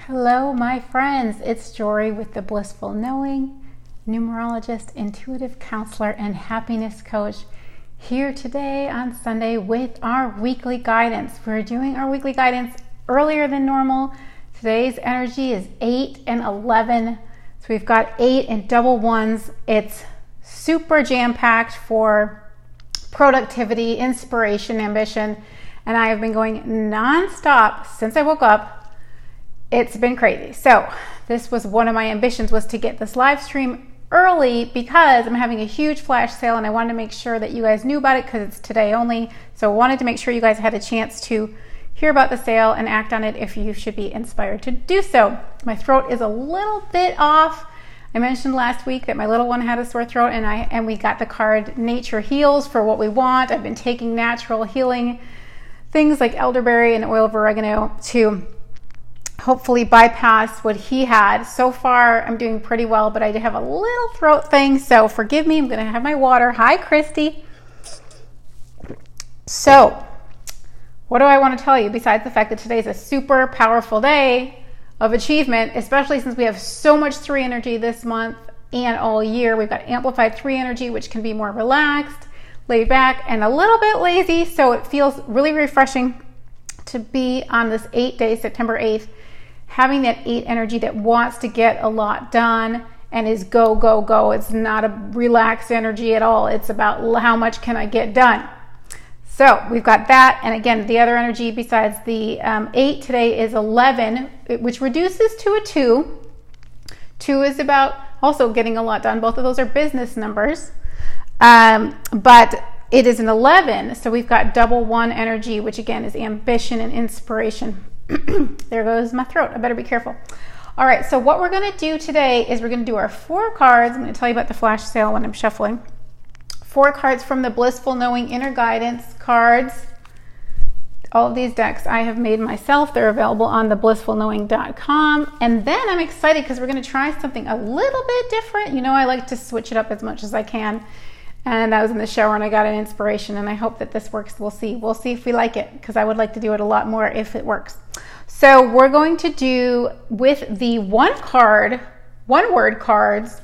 Hello, my friends. It's Jory with the Blissful Knowing, numerologist, intuitive counselor, and happiness coach, here today on Sunday with our weekly guidance. We're doing our weekly guidance earlier than normal. Today's energy is 8 and 11. So we've got 8 and double ones. It's super jam-packed for productivity, inspiration, ambition, and I have been going non-stop since I woke up. It's been crazy. So this was one of my ambitions, was to get this live stream early because I'm having a huge flash sale and I wanted to make sure that you guys knew about it because it's today only. So I wanted to make sure you guys had a chance to hear about the sale and act on it if you should be inspired to do so. My throat is a little bit off. I mentioned last week that my little one had a sore throat and we got the card Nature Heals for what we want. I've been taking natural healing things like elderberry and oil of oregano to hopefully bypass what he had. So far, I'm doing pretty well, but I did have a little throat thing, so forgive me. I'm going to have my water. Hi, Christy. So, what do I want to tell you besides the fact that today is a super powerful day of achievement, especially since we have so much 3 energy this month and all year. We've got amplified 3 energy, which can be more relaxed, laid back, and a little bit lazy, so it feels really refreshing to be on this 8-day, September 8th, having that 8 energy that wants to get a lot done and is go, go, go. It's not a relaxed energy at all. It's about how much can I get done. So we've got that. And again, the other energy besides the 8 today is 11, which reduces to a 2. 2 is about also getting a lot done. Both of those are business numbers. But it is an 11. So we've got double 1 energy, which again is ambition and inspiration. There goes my throat. I better be careful. All right, so what we're going to do today is we're going to do our 4 cards. I'm going to tell you about the flash sale when I'm shuffling. 4 cards from the Blissful Knowing Inner Guidance cards. All of these decks I have made myself. They're available on theblissfulknowing.com. And then I'm excited because we're going to try something a little bit different. You know, I like to switch it up as much as I can. And I was in the shower and I got an inspiration, and I hope that this works. We'll see. We'll see if we like it, because I would like to do it a lot more if it works. So we're going to do with the one word cards,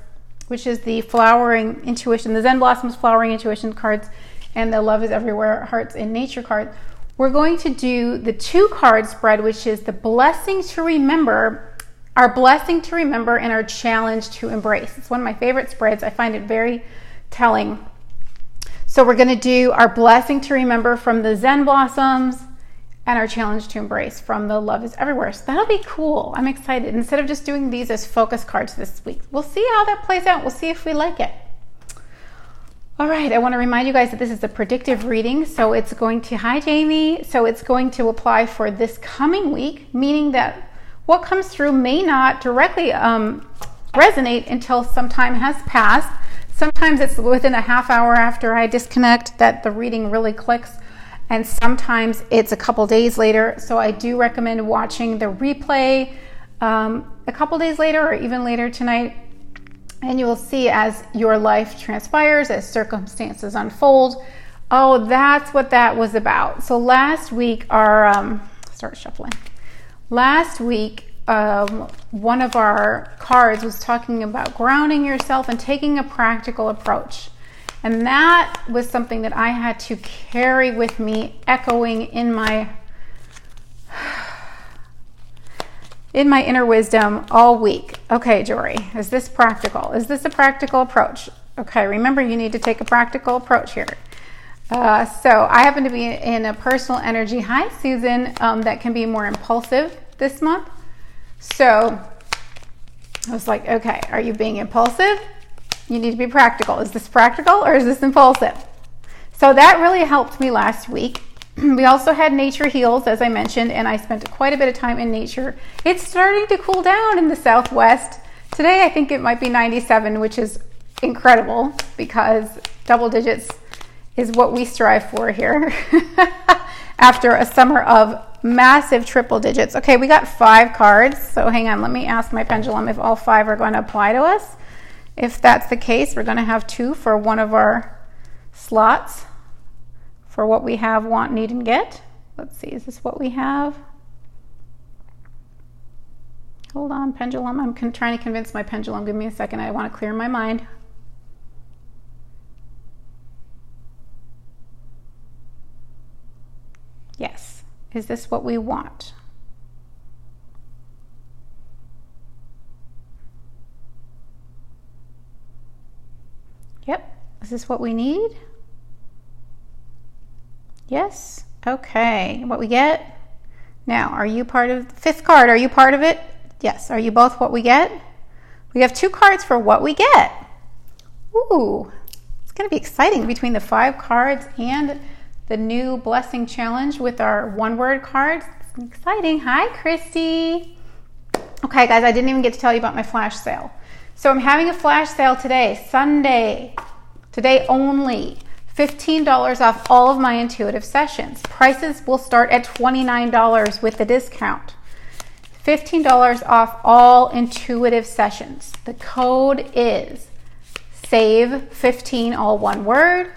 which is the Flowering Intuition, the Zen Blossoms Flowering Intuition cards, and the Love is Everywhere Hearts in Nature card. We're going to do the 2 card spread, which is the Blessing to Remember, our Blessing to Remember and our Challenge to Embrace. It's one of my favorite spreads. I find it very telling. So we're going to do our Blessing to Remember from the Zen Blossoms and our Challenge to Embrace from the Love is Everywhere. So that'll be cool. I'm excited. Instead of just doing these as focus cards this week, we'll see how that plays out. We'll see if we like it. All right, I want to remind you guys that this is a predictive reading, so it's going to, hi Jamie, so it's going to apply for this coming week, meaning that what comes through may not directly resonate until some time has passed. Sometimes it's within a half hour after I disconnect that the reading really clicks, and sometimes it's a couple days later. So I do recommend watching the replay a couple days later or even later tonight, and you will see as your life transpires, as circumstances unfold. Oh, that's what that was about. So last week, start shuffling. Last week, one of our cards was talking about grounding yourself and taking a practical approach. And that was something that I had to carry with me, echoing in my inner wisdom all week. Okay, Jory, is this practical? Is this a practical approach? Okay, remember you need to take a practical approach here. So I happen to be in a personal energy, hi Susan, that can be more impulsive this month. So I was like, okay, are you being impulsive? You need to be practical. Is this practical or is this impulsive? So that really helped me last week. We also had Nature Heals, as I mentioned, and I spent quite a bit of time in nature. It's starting to cool down in the Southwest. Today, I think it might be 97, which is incredible because double digits is what we strive for here after a summer of massive triple digits. Okay, we got 5 cards. So hang on, let me ask my pendulum if all 5 are going to apply to us. If that's the case, we're going to have 2 for one of our slots for what we have, want, need, and get. Let's see, is this what we have? Hold on, pendulum. I'm trying to convince my pendulum. Give me a second. I want to clear my mind. Yes. Is this what we want? Yep. Is this what we need? Yes. Okay. What we get? Now, are you part of the fifth card? Are you part of it? Yes. Are you both what we get? We have 2 cards for what we get. Ooh. It's going to be exciting between the 5 cards and the new blessing challenge with our 1-word cards. It's exciting. Hi, Christy. Okay, guys, I didn't even get to tell you about my flash sale. So I'm having a flash sale today, Sunday, today only. $15 off all of my intuitive sessions. Prices will start at $29 with the discount. $15 off all intuitive sessions. The code is SAVE15, all one word.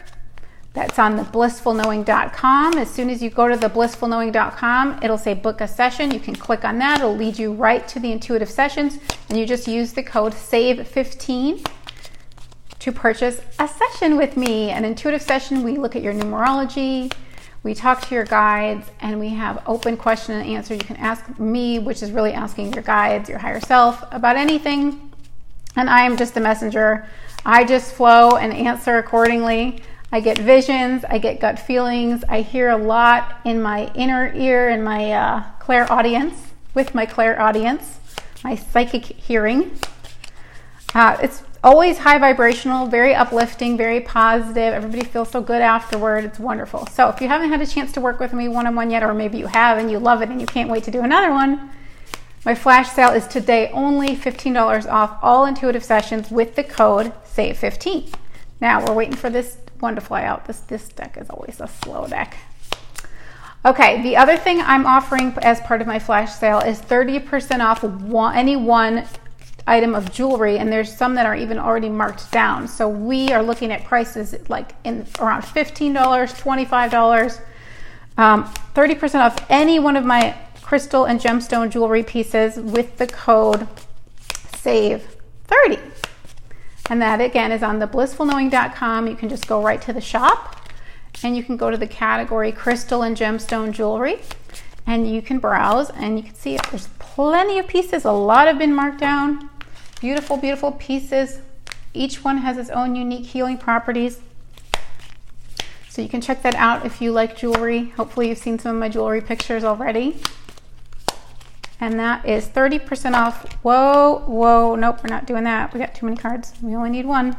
That's on the blissfulknowing.com. As soon as you go to the blissfulknowing.com, it'll say book a session. You can click on that. It'll lead you right to the intuitive sessions, and you just use the code SAVE15 to purchase a session with me. An intuitive session, we look at your numerology, we talk to your guides, and we have open question and answer. You can ask me, which is really asking your guides, your higher self, about anything, and I am just the messenger. I just flow and answer accordingly. I get visions, I get gut feelings, I hear a lot in my inner ear and my clairaudience, with my clairaudience, my psychic hearing. It's always high vibrational, very uplifting, very positive. Everybody feels so good afterward. It's wonderful. So if you haven't had a chance to work with me one-on-one yet, or maybe you have and you love it and you can't wait to do another one, my flash sale is today only. $15 off all intuitive sessions with the code SAVE15. Now we're waiting for this one to fly out. This deck is always a slow deck. Okay, the other thing I'm offering as part of my flash sale is 30% off any one item of jewelry, and there's some that are even already marked down. So we are looking at prices like in around $15, $25, 30% off any one of my crystal and gemstone jewelry pieces with the code SAVE30. And that again is on the blissfulknowing.com. You can just go right to the shop and you can go to the category crystal and gemstone jewelry, and you can browse and you can see if there's plenty of pieces. A lot have been marked down. Beautiful, beautiful pieces. Each one has its own unique healing properties. So you can check that out if you like jewelry. Hopefully you've seen some of my jewelry pictures already. And that is 30% off. Whoa, whoa, nope, we're not doing that. We got too many cards. We only need one.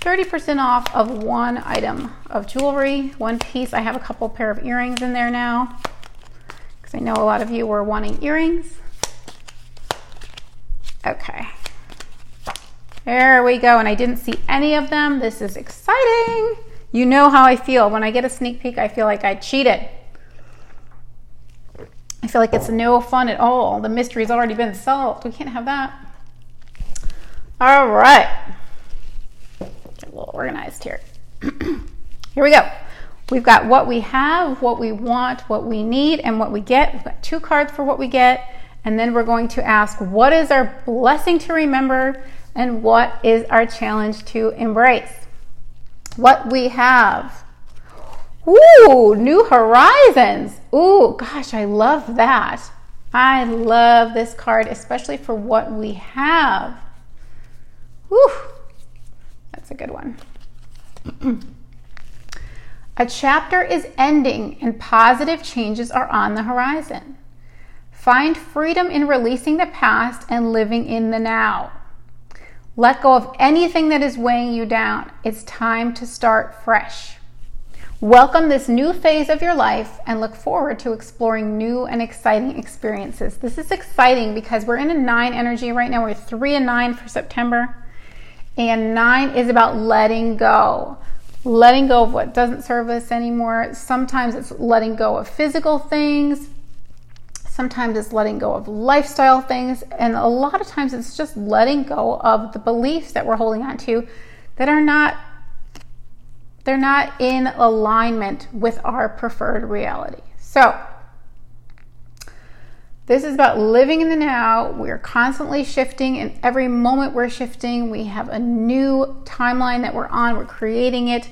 30% off of one item of jewelry, one piece. I have a couple pair of earrings in there now, because I know a lot of you were wanting earrings. Okay, there we go. And I didn't see any of them. This is exciting. You know how I feel when I get a sneak peek. I feel like I cheated. I feel like it's no fun at all. The mystery's already been solved. We can't have that. All right, get a little organized here. Here we go. We've got what we have, what we want, what we need, and what we get. We've got 2 cards for what we get. And then we're going to ask, what is our blessing to remember and what is our challenge to embrace? What we have. Ooh, new horizons. Ooh, gosh, I love that. I love this card, especially for what we have. Whew, that's a good one. A chapter is ending and positive changes are on the horizon. Find freedom in releasing the past and living in the now. Let go of anything that is weighing you down. It's time to start fresh. Welcome this new phase of your life and look forward to exploring new and exciting experiences. This is exciting because we're in a 9 energy right now. We're 3 and 9 for September. And 9 is about letting go. Letting go of what doesn't serve us anymore. Sometimes it's letting go of physical things. Sometimes it's letting go of lifestyle things, and a lot of times it's just letting go of the beliefs that we're holding on to that are not in alignment with our preferred reality. So This is about living in the now. We're constantly shifting, and every moment we're shifting, we have a new timeline that we're on. We're creating it.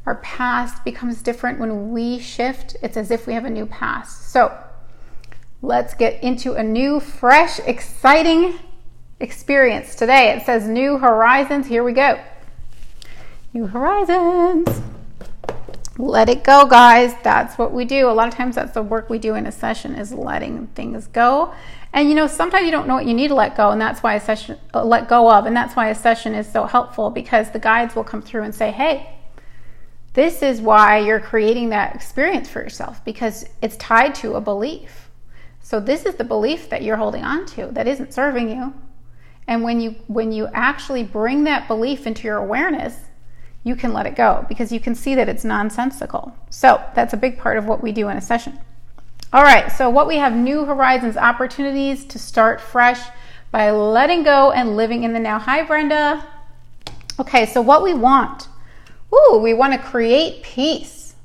Our past becomes different when we shift. It's as if we have a new past. So let's get into a new, fresh, exciting experience today. It says new horizons. Here we go. New horizons. Let it go, guys. That's what we do. A lot of times that's the work we do in a session, is letting things go. And sometimes you don't know what you need to let go, and that's why a session let go of, and that's why a session is so helpful, because the guides will come through and say, hey, this is why you're creating that experience for yourself, because it's tied to a belief. So this is the belief that you're holding on to that isn't serving you. And when you actually bring that belief into your awareness, you can let it go, because you can see that it's nonsensical. So that's a big part of what we do in a session. All right, so what we have, new horizons, opportunities to start fresh by letting go and living in the now. Hi, Brenda. Okay, so what we want. We want to create peace.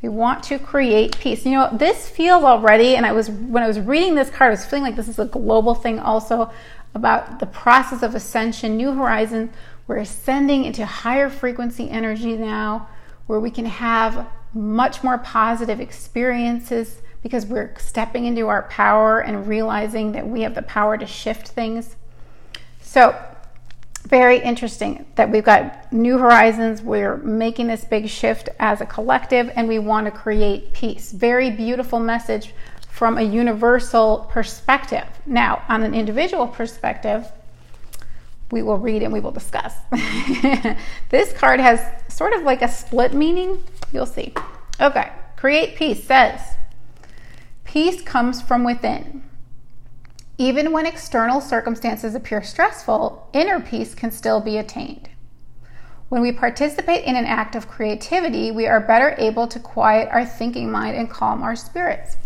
We want to create peace. This feels already, and when I was reading this card, I was feeling like this is a global thing also, about the process of ascension, new horizon. We're ascending into higher frequency energy now, where we can have much more positive experiences, because we're stepping into our power and realizing that we have the power to shift things. So very interesting that we've got new horizons. We're making this big shift as a collective, and we want to create peace. Very beautiful message from a universal perspective. Now, on an individual perspective, we will read and we will discuss. This card has sort of like a split meaning. You'll see. Okay. Create peace says, peace comes from within. Even when external circumstances appear stressful, inner peace can still be attained. When we participate in an act of creativity, we are better able to quiet our thinking mind and calm our spirits.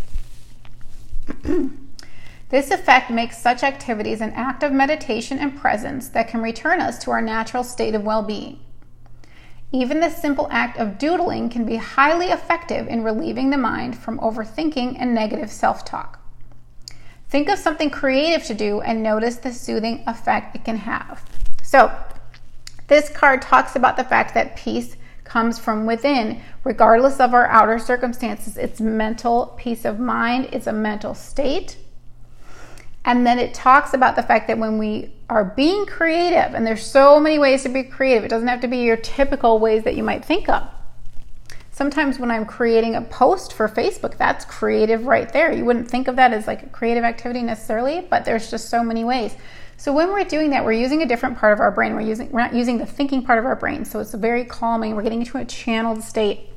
This effect makes such activities an act of meditation and presence that can return us to our natural state of well-being. Even the simple act of doodling can be highly effective in relieving the mind from overthinking and negative self-talk. Think of something creative to do and notice the soothing effect it can have. So, this card talks about the fact that peace comes from within, regardless of our outer circumstances. It's mental peace of mind. It's a mental state. And then it talks about the fact that when we are being creative, and there's so many ways to be creative, it doesn't have to be your typical ways that you might think of. Sometimes when I'm creating a post for Facebook, that's creative right there. You wouldn't think of that as like a creative activity necessarily, but there's just so many ways. So when we're doing that, we're using a different part of our brain. We're not using the thinking part of our brain. So it's very calming. We're getting into a channeled state.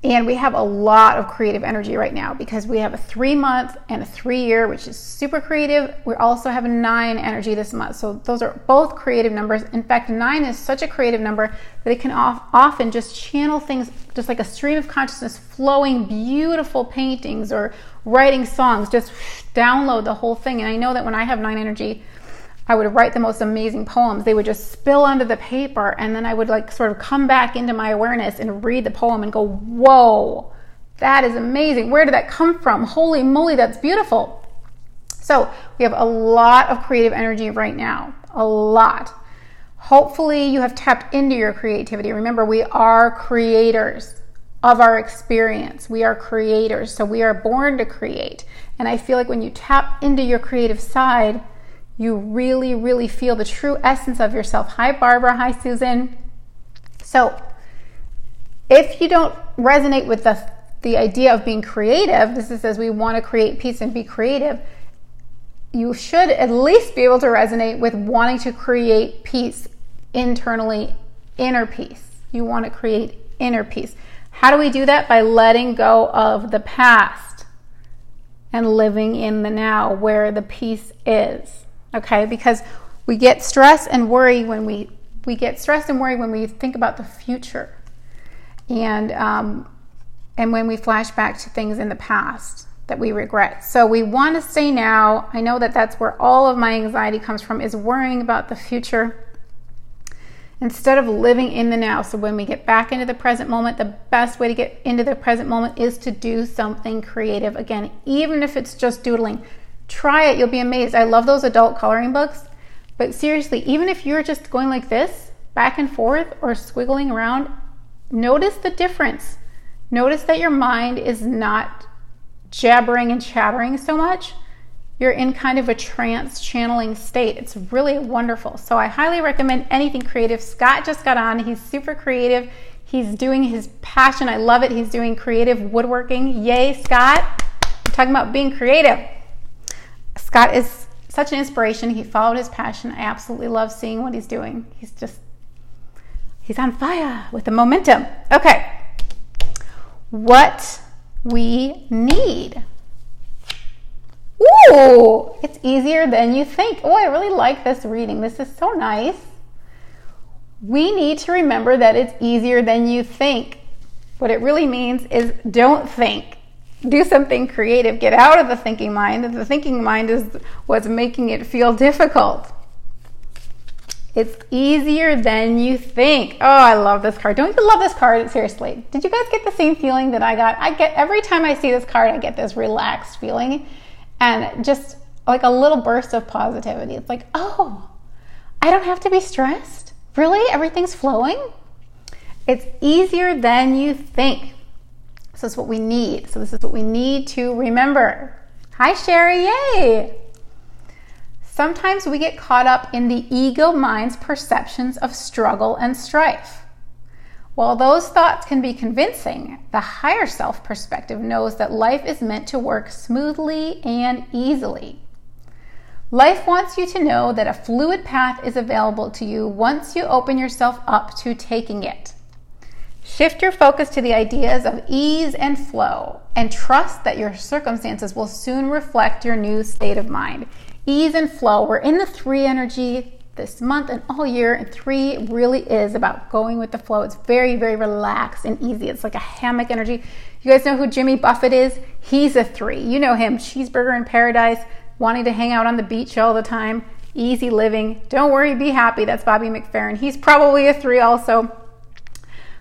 And we have a lot of creative energy right now, because we have a 3-month and a 3-year, which is super creative. We also have a 9 energy this month. So those are both creative numbers. In fact, 9 is such a creative number that it can often just channel things, just like a stream of consciousness flowing, beautiful paintings or writing songs, just download the whole thing. And I know that when I have 9 energy, I would write the most amazing poems. They would just spill onto the paper, and then I would like sort of come back into my awareness and read the poem and go, whoa, that is amazing. Where did that come from? Holy moly, that's beautiful. So we have a lot of creative energy right now, a lot. Hopefully you have tapped into your creativity. Remember, we are creators of our experience. We are creators, so we are born to create. And I feel like when you tap into your creative side, you really, really feel the true essence of yourself. Hi, Barbara. Hi, Susan. So if you don't resonate with the idea of being creative, this says we want to create peace and be creative, you should at least be able to resonate with wanting to create peace internally, inner peace. You want to create inner peace. How do we do that? By letting go of the past and living in the now, where the peace is. Okay, because we get stressed and worry when we get stressed and worry when we think about the future, and when we flash back to things in the past that we regret. So we want to stay now. I know that that's where all of my anxiety comes from, is worrying about the future. instead of living in the now. So when we get back into the present moment, the best way to get into the present moment is to do something creative. Again, even if it's just doodling, try it. You'll be amazed. I love those adult coloring books. But seriously, even if you're just going like this, back and forth, or squiggling around, notice the difference. Notice that your mind is not jabbering and chattering so much. You're in kind of a trance channeling state. It's really wonderful. So I highly recommend anything creative. Scott just got on. He's super creative. He's doing his passion. I love it. He's doing creative woodworking. Yay, Scott. I'm talking about being creative. Scott is such an inspiration. He followed his passion. I absolutely love seeing what he's doing. He's on fire with the momentum. Okay. What we need. Ooh, it's easier than you think. Oh, I really like this reading. This is so nice. We need to remember that it's easier than you think. What it really means is don't think. Do something creative. Get out of the thinking mind. The thinking mind is what's making it feel difficult. It's easier than you think. Oh, I love this card. Don't you love this card? Seriously. Did you guys get the same feeling that I got? Every time I see this card, I get this relaxed feeling. And just like a little burst of positivity. It's like, oh, I don't have to be stressed. Really? Everything's flowing? It's easier than you think. So this is what we need. So this is what we need to remember. Hi, Sherry. Yay. Sometimes we get caught up in the ego mind's perceptions of struggle and strife. While those thoughts can be convincing, the higher self perspective knows that life is meant to work smoothly and easily. Life wants you to know that a fluid path is available to you once you open yourself up to taking it. Shift your focus to the ideas of ease and flow, and trust that your circumstances will soon reflect your new state of mind. Ease and flow. We're in the 3 energy this month and all year, and 3 really is about going with the flow. It's very, very relaxed and easy. It's like a hammock energy. You guys know who Jimmy Buffett is? He's a 3. You know him. Cheeseburger in paradise, wanting to hang out on the beach all the time, easy living. Don't worry, be happy. That's Bobby McFerrin. He's probably a 3 also.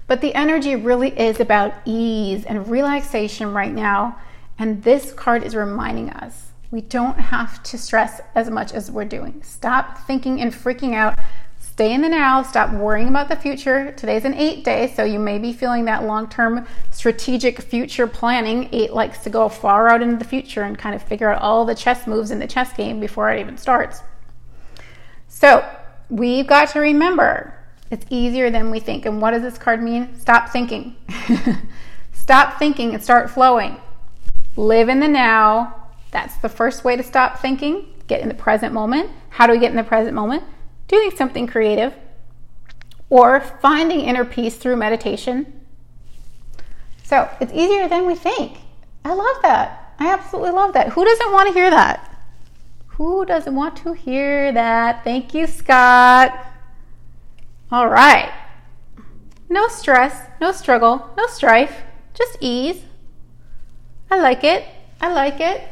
But the energy really is about ease and relaxation right now. And this card is reminding us we don't have to stress as much as we're doing. Stop thinking and freaking out. Stay in the now. Stop worrying about the future. Today's an 8 day, so you may be feeling that long-term strategic future planning. 8 likes to go far out into the future and kind of figure out all the chess moves in the chess game before it even starts. So we've got to remember it's easier than we think. And what does this card mean? Stop thinking. Stop thinking and start flowing. Live in the now. That's the first way to stop thinking. Get in the present moment. How do we get in the present moment? Doing something creative or finding inner peace through meditation. So it's easier than we think. I love that. I absolutely love that. Who doesn't want to hear that? Who doesn't want to hear that? Thank you, Scott. All right. No stress, no struggle, no strife, just ease. I like it. I like it.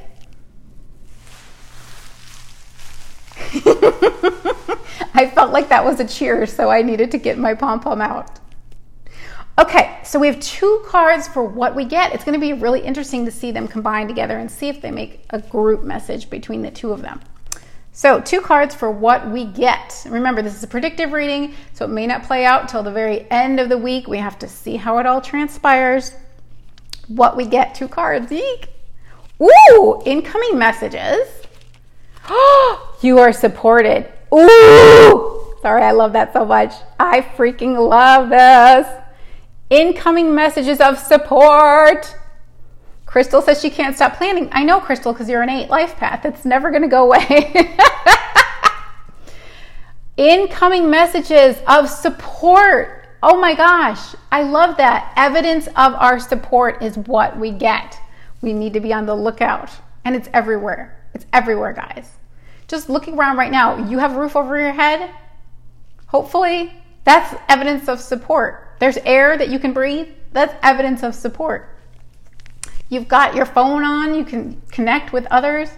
I felt like that was a cheer, so I needed to get my pom-pom out. Okay, so we have 2 cards for what we get. It's going to be really interesting to see them combine together and see if they make a group message between the 2 of them. So 2 cards for what we get. Remember, this is a predictive reading, so it may not play out till the very end of the week. We have to see how it all transpires. What we get, 2 cards. Eek. Ooh, incoming messages. You are supported. Ooh! Sorry, I love that so much. I freaking love this. Incoming messages of support. Crystal says she can't stop planning. I know, Crystal, because you're an 8 life path. It's never going to go away. Incoming messages of support. Oh my gosh. I love that. Evidence of our support is what we get. We need to be on the lookout. And it's everywhere. It's everywhere, guys. Just looking around right now, you have a roof over your head. Hopefully, that's evidence of support. There's air that you can breathe. That's evidence of support. You've got your phone on. You can connect with others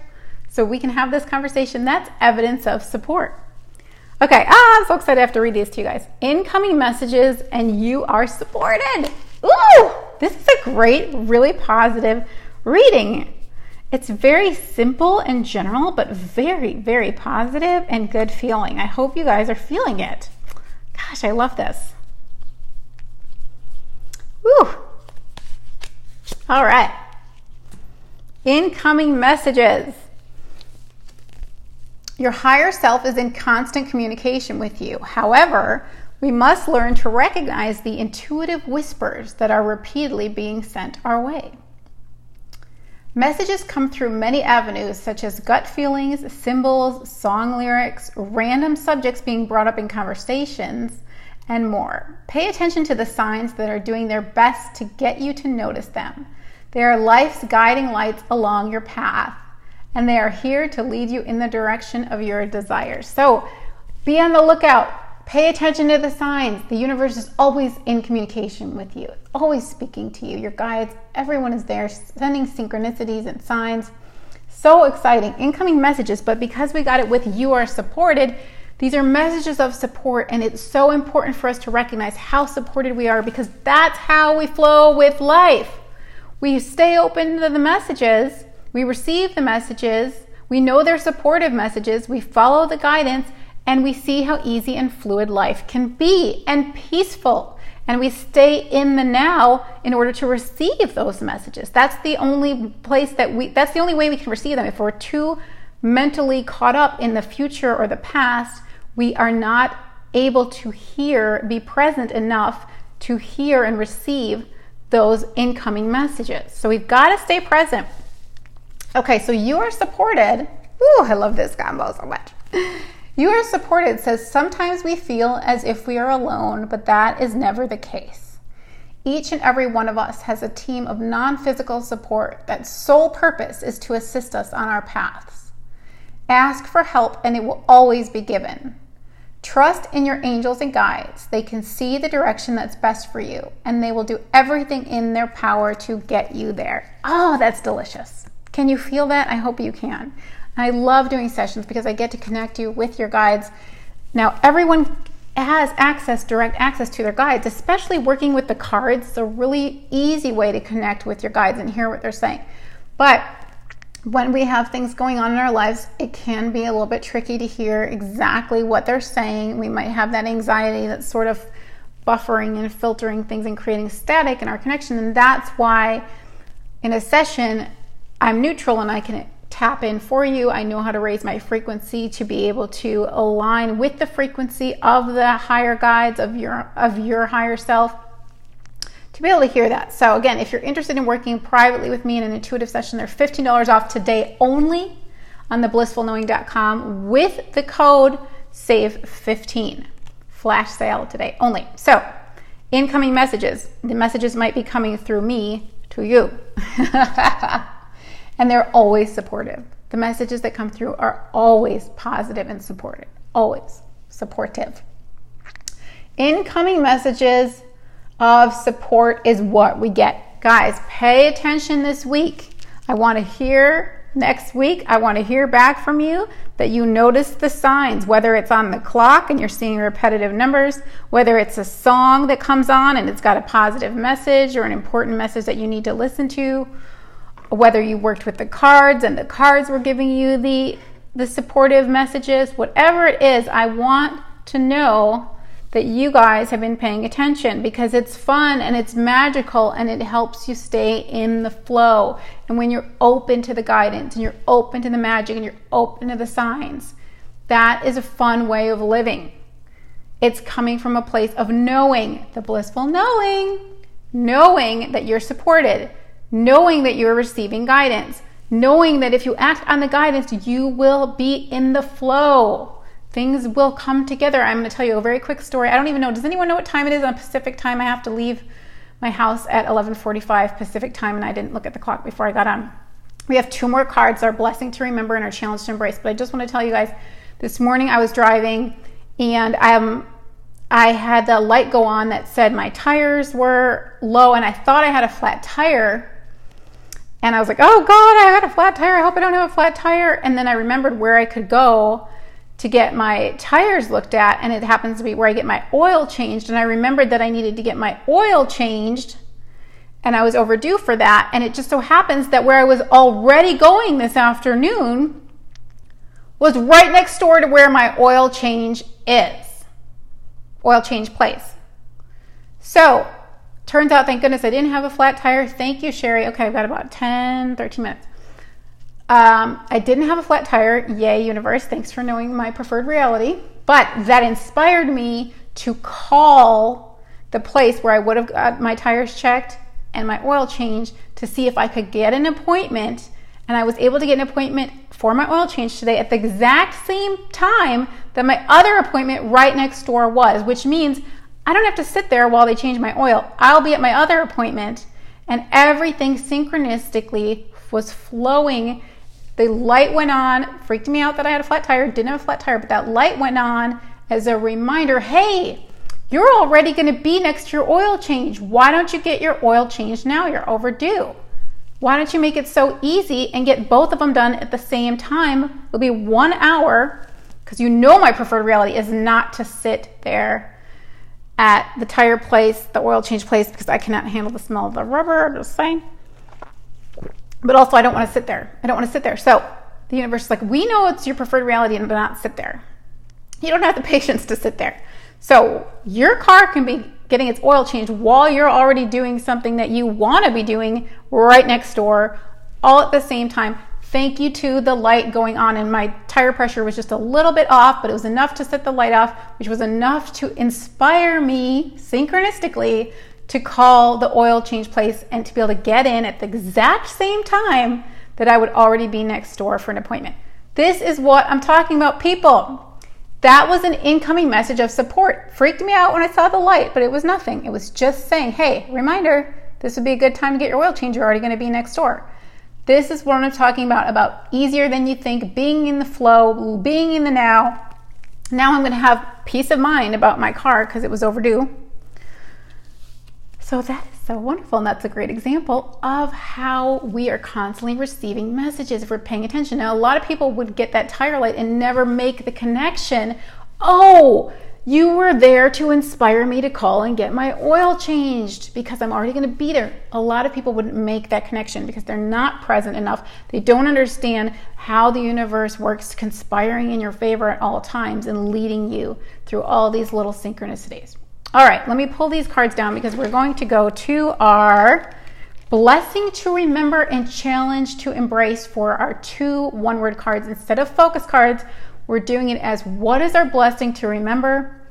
so we can have this conversation. That's evidence of support. Okay, I'm so excited I have to read these to you guys. Incoming messages, and you are supported. Ooh, this is a great, really positive reading. It's very simple and general, but very, very positive and good feeling. I hope you guys are feeling it. Gosh, I love this. Woo. All right. Incoming messages. Your higher self is in constant communication with you. However, we must learn to recognize the intuitive whispers that are repeatedly being sent our way. Messages come through many avenues, such as gut feelings, symbols, song lyrics, random subjects being brought up in conversations, and more. Pay attention to the signs that are doing their best to get you to notice them. They are life's guiding lights along your path, and they are here to lead you in the direction of your desires. So be on the lookout. Pay attention to the signs. The universe is always in communication with you, always speaking to you. Your guides, everyone is there, sending synchronicities and signs. So exciting. Incoming messages, but because we got it with you are supported, these are messages of support, and it's so important for us to recognize how supported we are, because that's how we flow with life. We stay open to the messages. We receive the messages, we know they're supportive messages, we follow the guidance, and we see how easy and fluid life can be and peaceful. And we stay in the now in order to receive those messages. That's the only place that's the only way we can receive them. If we're too mentally caught up in the future or the past, we are not able to be present enough to hear and receive those incoming messages. So we've got to stay present. Okay, so you are supported. Ooh, I love this combo so much. You are supported says sometimes we feel as if we are alone, but that is never the case. Each and every one of us has a team of non-physical support that sole purpose is to assist us on our paths. Ask for help and it will always be given. Trust in your angels and guides. They can see the direction that's best for you, and they will do everything in their power to get you there. Oh, that's delicious. Can you feel that? I hope you can. I love doing sessions because I get to connect you with your guides. Now, everyone has direct access to their guides, especially working with the cards. It's a really easy way to connect with your guides and hear what they're saying. But when we have things going on in our lives, it can be a little bit tricky to hear exactly what they're saying. We might have that anxiety that's sort of buffering and filtering things and creating static in our connection. And that's why in a session, I'm neutral and I can tap in for you. I know how to raise my frequency to be able to align with the frequency of the higher guides of your higher self, to be able to hear that. So again, if you're interested in working privately with me in an intuitive session, they're $15 off today only on thblissfulknowing.com with the code SAVE15. Flash sale today only. So incoming messages. The messages might be coming through me to you. And they're always supportive. The messages that come through are always positive and supportive. Always supportive. Incoming messages of support is what we get. Guys, pay attention this week. I want to hear next week. I want to hear back from you that you notice the signs, whether it's on the clock and you're seeing repetitive numbers, whether it's a song that comes on and it's got a positive message or an important message that you need to listen to, whether you worked with the cards and the cards were giving you the supportive messages, whatever it is, I want to know that you guys have been paying attention, because it's fun and it's magical and it helps you stay in the flow. And when you're open to the guidance and you're open to the magic and you're open to the signs, that is a fun way of living. It's coming from a place of knowing, the blissful knowing that you're supported, knowing that you're receiving guidance, knowing that if you act on the guidance, you will be in the flow. Things will come together. I'm going to tell you a very quick story. I don't even know. Does anyone know what time it is on Pacific time? I have to leave my house at 11:45 Pacific time, and I didn't look at the clock before I got on. We have 2 more cards, our blessing to remember and our challenge to embrace. But I just want to tell you guys, this morning I was driving and I had the light go on that said my tires were low, and I thought I had a flat tire. And I was like, oh God, I got a flat tire. I hope I don't have a flat tire. And then I remembered where I could go to get my tires looked at, and it happens to be where I get my oil changed. And I remembered that I needed to get my oil changed, and I was overdue for that. And it just so happens that where I was already going this afternoon was right next door to where my oil change place. So turns out, thank goodness I didn't have a flat tire. Thank you, Sherry. Okay, I've got about 10, 13 minutes. I didn't have a flat tire. Yay, universe. Thanks for knowing my preferred reality. But that inspired me to call the place where I would have got my tires checked and my oil change to see if I could get an appointment. And I was able to get an appointment for my oil change today at the exact same time that my other appointment right next door was, which means I don't have to sit there while they change my oil. I'll be at my other appointment, and everything synchronistically was flowing. The light went on, freaked me out that I had a flat tire, didn't have a flat tire, but that light went on as a reminder, hey, you're already going to be next to your oil change. Why don't you get your oil changed now? You're overdue. Why don't you make it so easy and get both of them done at the same time? It'll be 1 hour, because you know my preferred reality is not to sit there at the tire place, the oil change place, because I cannot handle the smell of the rubber, I'm just saying. But also I don't want to sit there. So the universe is like, we know it's your preferred reality and not sit there. You don't have the patience to sit there. So your car can be getting its oil changed while you're already doing something that you want to be doing right next door, all at the same time. Thank you to the light going on, and my tire pressure was just a little bit off, but it was enough to set the light off, which was enough to inspire me synchronistically to call the oil change place and to be able to get in at the exact same time that I would already be next door for an appointment. This is what I'm talking about, people. That was an incoming message of support. Freaked me out when I saw the light, but it was nothing. It was just saying, hey, reminder, this would be a good time to get your oil change. You're already going to be next door. This is what I'm talking about easier than you think, being in the flow, being in the now. Now I'm going to have peace of mind about my car because it was overdue. So that is so wonderful, and that's a great example of how we are constantly receiving messages if we're paying attention. Now, a lot of people would get that tire light and never make the connection. Oh, you were there to inspire me to call and get my oil changed because I'm already going to be there. A lot of people wouldn't make that connection because they're not present enough. They don't understand how the universe works, conspiring in your favor at all times and leading you through all these little synchronicities. All right, let me pull these cards down because we're going to go to our blessing to remember and challenge to embrace for our 2 one-word cards. Instead of focus cards, we're doing it as what is our blessing to remember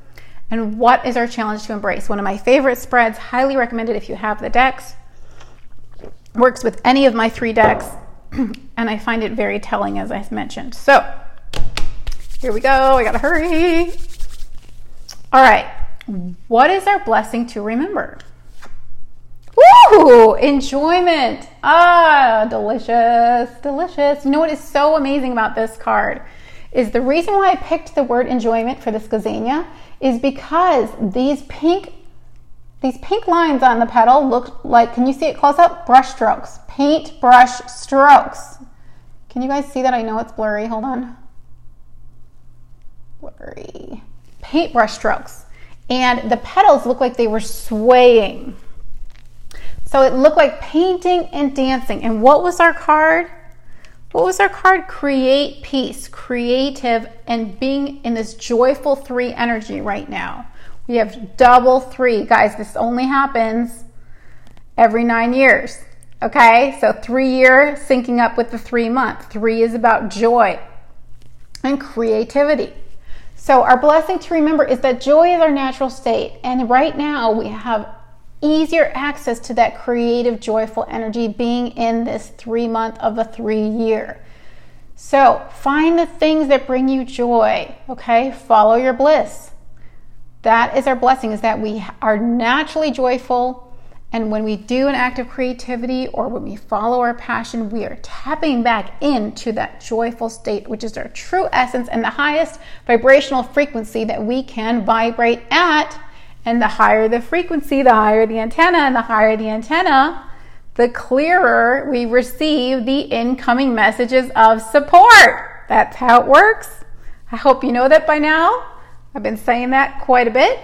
and what is our challenge to embrace. One of my favorite spreads, highly recommended if you have the decks. Works with any of my 3 decks, and I find it very telling, as I mentioned. So here we go. I gotta hurry. All right. What is our blessing to remember? Woo! Enjoyment. Ah, delicious, delicious. You know what is so amazing about this card is the reason why I picked the word enjoyment for this gazania is because these pink lines on the petal look like, can you see it close up? Brush strokes, paint brush strokes. Can you guys see that? I know it's blurry. Hold on. Blurry. Paintbrush strokes. And the petals look like they were swaying. So it looked like painting and dancing. And what was our card? What was our card? Create peace, creative, and being in this joyful 3 energy right now. We have double 3. Guys, this only happens every 9 years. Okay? So 3 year syncing up with the 3 month. 3 is about joy and creativity. So our blessing to remember is that joy is our natural state. And right now we have easier access to that creative, joyful energy being in this 3 month of the 3 year. So find the things that bring you joy, okay? Follow your bliss. That is our blessing, is that we are naturally joyful. And when we do an act of creativity or when we follow our passion, we are tapping back into that joyful state, which is our true essence and the highest vibrational frequency that we can vibrate at. And the higher the frequency, the higher the antenna, and the higher the antenna, the clearer we receive the incoming messages of support. That's how it works. I hope you know that by now. I've been saying that quite a bit.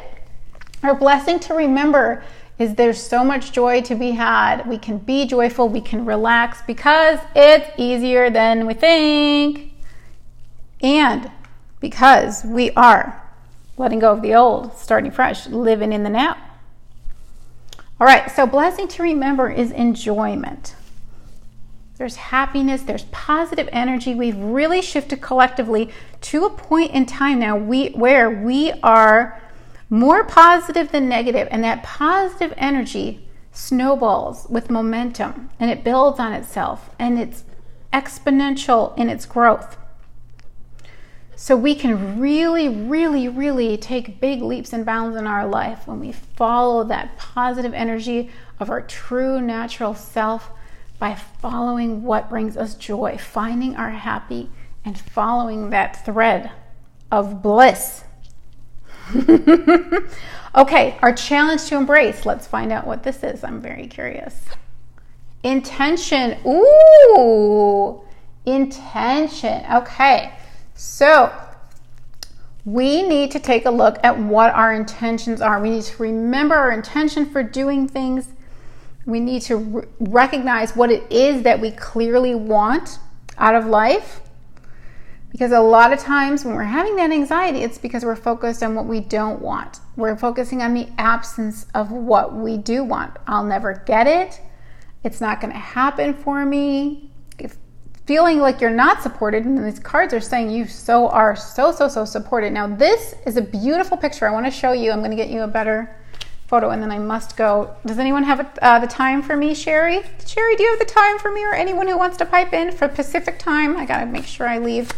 Our blessing to remember is there's so much joy to be had. We can be joyful, we can relax because it's easier than we think. And because we are letting go of the old, starting fresh, living in the now. All right, so blessing to remember is enjoyment. There's happiness, there's positive energy. We've really shifted collectively to a point in time now where we are more positive than negative, and that positive energy snowballs with momentum, and it builds on itself, and it's exponential in its growth. So we can really, really, really take big leaps and bounds in our life when we follow that positive energy of our true natural self by following what brings us joy, finding our happy, and following that thread of bliss. Okay, our challenge to embrace. Let's find out what this is. I'm very curious. Intention. Ooh, intention. Okay. So we need to take a look at what our intentions are. We need to remember our intention for doing things. We need to recognize what it is that we clearly want out of life. Because a lot of times when we're having that anxiety, it's because we're focused on what we don't want. We're focusing on the absence of what we do want. I'll never get it. It's not going to happen for me. Feeling like you're not supported, and these cards are saying you are so supported. Now this is a beautiful picture. I want to show you. I'm going to get you a better photo, and then I must go. Does anyone have the time for me, Sherry? Sherry, do you have the time for me, or anyone who wants to pipe in for Pacific time? I got to make sure I leave.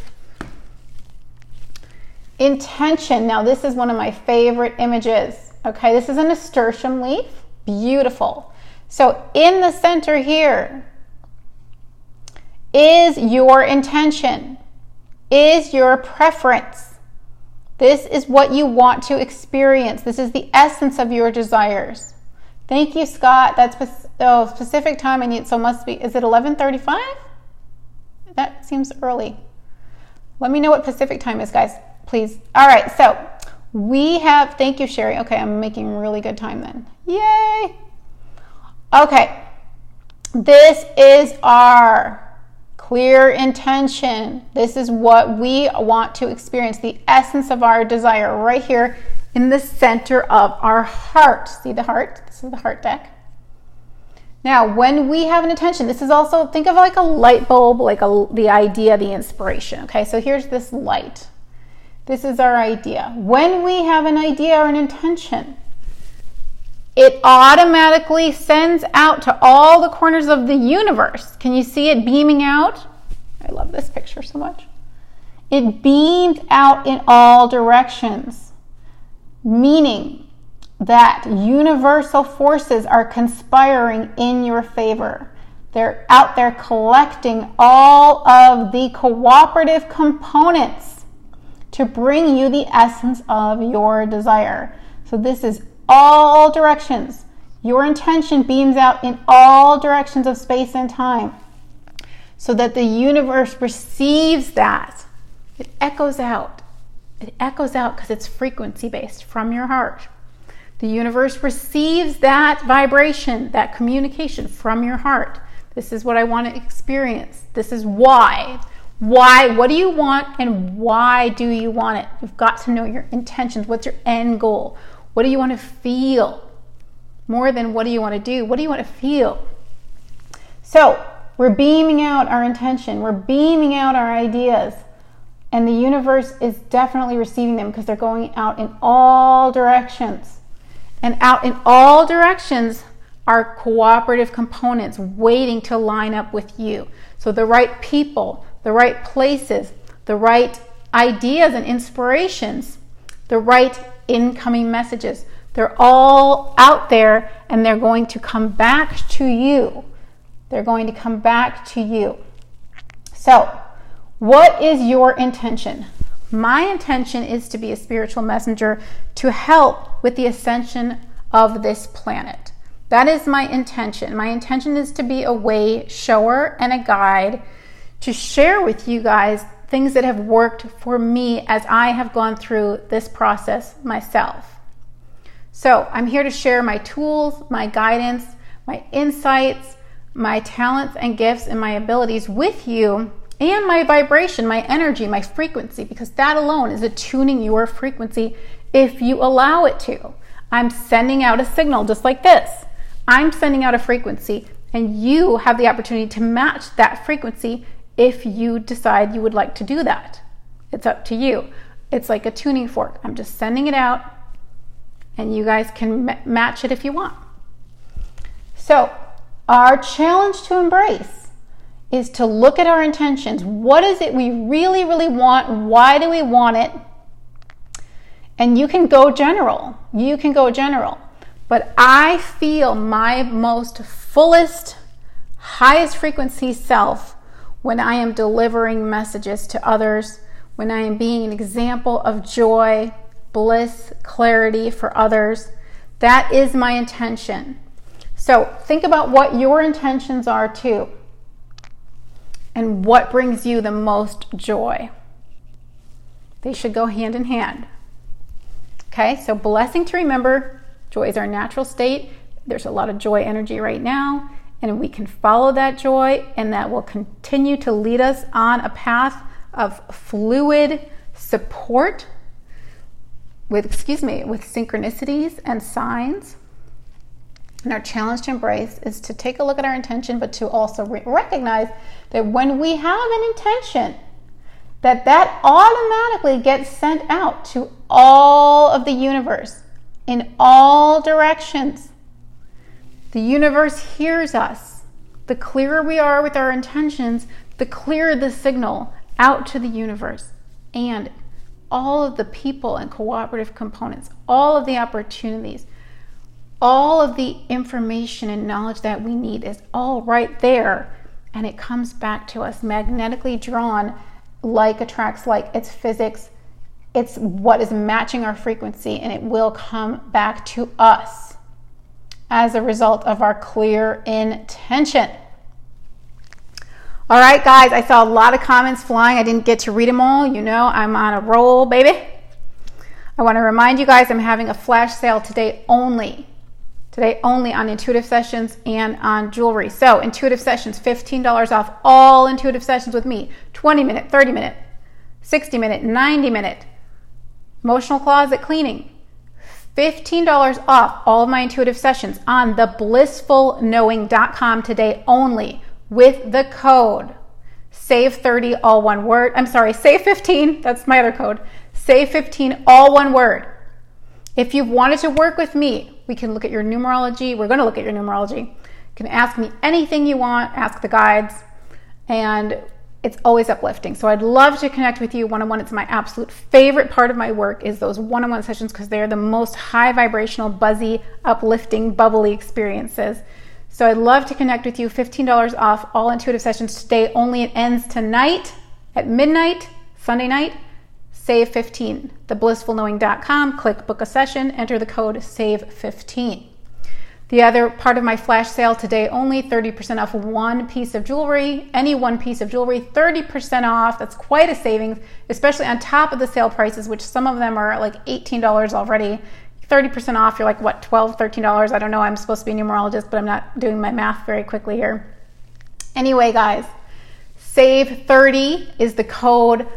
Intention. Now this is one of my favorite images. Okay, this is a nasturtium leaf. Beautiful. So in the center here is your intention, is your preference. This is what you want to experience. This is the essence of your desires. Thank you, Scott. That's Pacific time. I need, so must be, is it 11:35? That seems early. Let me know what Pacific time is, guys, please. All right, so we have, thank you, Sherry. Okay, I'm making really good time then. Yay. Okay, this is our clear intention. This is what we want to experience, the essence of our desire right here in the center of our heart. See the heart? This is the heart deck. Now, when we have an intention, this is also, think of like a light bulb, like the idea, the inspiration. Okay, so here's this light. This is our idea. When we have an idea or an intention, it automatically sends out to all the corners of the universe. Can you see it beaming out? I love this picture so much. It beams out in all directions, meaning that universal forces are conspiring in your favor. They're out there collecting all of the cooperative components to bring you the essence of your desire. So this is all directions. Your intention beams out in all directions of space and time so that the universe receives that. It echoes out. It echoes out because it's frequency based from your heart. The universe receives that vibration, that communication from your heart. This is what I want to experience. This is why. Why? What do you want, and why do you want it? You've got to know your intentions. What's your end goal? What do you want to feel? More than what do you want to do? What do you want to feel? So we're beaming out our intention. We're beaming out our ideas. And the universe is definitely receiving them because they're going out in all directions. And out in all directions are cooperative components waiting to line up with you. So the right people, the right places, the right ideas and inspirations, the right incoming messages. They're all out there, and they're going to come back to you. They're going to come back to you. So, what is your intention? My intention is to be a spiritual messenger to help with the ascension of this planet. That is my intention. My intention is to be a way shower and a guide to share with you guys things that have worked for me as I have gone through this process myself. So I'm here to share my tools, my guidance, my insights, my talents and gifts and my abilities with you, and my vibration, my energy, my frequency, because that alone is attuning your frequency if you allow it to. I'm sending out a signal just like this. I'm sending out a frequency, and you have the opportunity to match that frequency if you decide you would like to do that. It's up to you. It's like a tuning fork. I'm just sending it out, and you guys can match it if you want. So our challenge to embrace is to look at our intentions. What is it we really, really want? Why do we want it? And you can go general. But I feel my most fullest, highest frequency self when I am delivering messages to others, when I am being an example of joy, bliss, clarity for others. That is my intention. So think about what your intentions are too, and what brings you the most joy. They should go hand in hand. Okay, so blessing to remember, joy is our natural state. There's a lot of joy energy right now, and we can follow that joy, and that will continue to lead us on a path of fluid support with synchronicities and signs. And our challenge to embrace is to take a look at our intention, but to also recognize that when we have an intention, that automatically gets sent out to all of the universe in all directions. The universe hears us. The clearer we are with our intentions, the clearer the signal out to the universe and all of the people and cooperative components, all of the opportunities, all of the information and knowledge that we need is all right there, and it comes back to us magnetically drawn. Like attracts like. It's physics. It's what is matching our frequency, and it will come back to us as a result of our clear intention. All right, guys, I saw a lot of comments flying. I didn't get to read them all. You know, I'm on a roll, baby. I want to remind you guys I'm having a flash sale today only on intuitive sessions and on jewelry. So intuitive sessions, $15 off all intuitive sessions with me. 20-minute, 30-minute, 60-minute, 90-minute. Emotional closet cleaning. $15 off all of my intuitive sessions on the blissfulknowing.com today only with the code SAVE30, all one word. I'm sorry, SAVE15, that's my other code. SAVE15, all one word. If you've wanted to work with me, we can look at your numerology. We're going to look at your numerology. You can ask me anything you want, ask the guides, and it's always uplifting. So I'd love to connect with you one-on-one. It's my absolute favorite part of my work is those one-on-one sessions because they're the most high vibrational, buzzy, uplifting, bubbly experiences. So I'd love to connect with you. $15 off all intuitive sessions today only. It ends tonight at midnight, Sunday night. SAVE15, theblissfulknowing.com, click book a session, enter the code SAVE15. The other part of my flash sale today only, 30% off one piece of jewelry, any one piece of jewelry, 30% off. That's quite a savings, especially on top of the sale prices, which some of them are like $18 already. 30% off, you're like, what, $12, $13? I don't know, I'm supposed to be a numerologist, but I'm not doing my math very quickly here. Anyway, guys, SAVE30 is the code.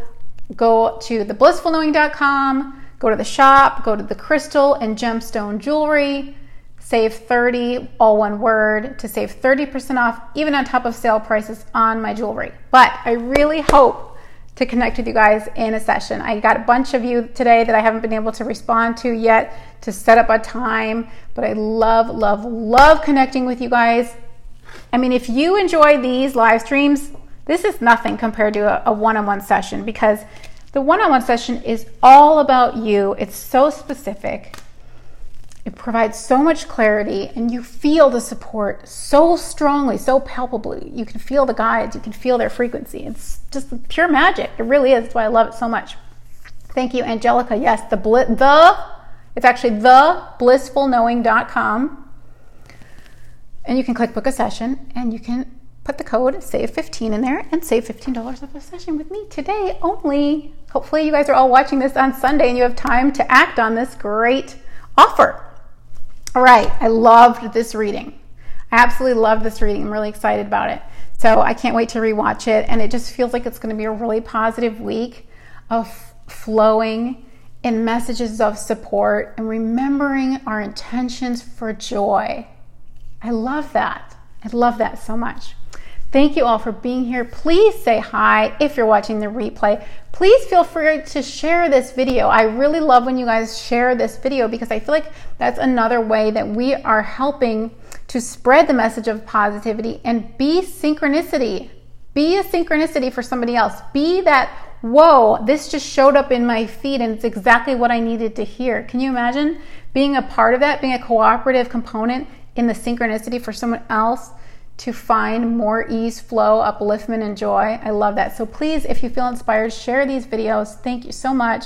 Go to theblissfulknowing.com, go to the shop, go to the crystal and gemstone jewelry, SAVE30, all one word, to save 30% off, even on top of sale prices on my jewelry. But I really hope to connect with you guys in a session. I got a bunch of you today that I haven't been able to respond to yet to set up a time, but I love, love, love connecting with you guys. I mean, if you enjoy these live streams, this is nothing compared to a one-on-one session, because the one-on-one session is all about you. It's so specific. It provides so much clarity, and you feel the support so strongly, so palpably. You can feel the guides. You can feel their frequency. It's just pure magic. It really is. That's why I love it so much. Thank you, Angelica. Yes, it's actually theblissfulknowing.com. And you can click book a session, and you can put the code SAVE15 in there and save $15 off a session with me today only. Hopefully you guys are all watching this on Sunday and you have time to act on this great offer. All right, I loved this reading. I absolutely loved this reading. I'm really excited about it. So I can't wait to rewatch it, and it just feels like it's going to be a really positive week of flowing in messages of support and remembering our intentions for joy. I love that. I love that so much. Thank you all for being here. Please say hi if you're watching the replay. Please feel free to share this video. I really love when you guys share this video because I feel like that's another way that we are helping to spread the message of positivity and be synchronicity. Be a synchronicity for somebody else. Be that, whoa, this just showed up in my feed and it's exactly what I needed to hear. Can you imagine being a part of that, being a cooperative component in the synchronicity for someone else to find more ease, flow, upliftment, and joy? I love that. So please, if you feel inspired, share these videos. Thank you so much.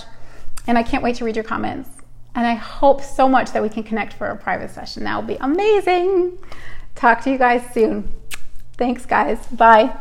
And I can't wait to read your comments. And I hope so much that we can connect for a private session. That will be amazing. Talk to you guys soon. Thanks, guys. Bye.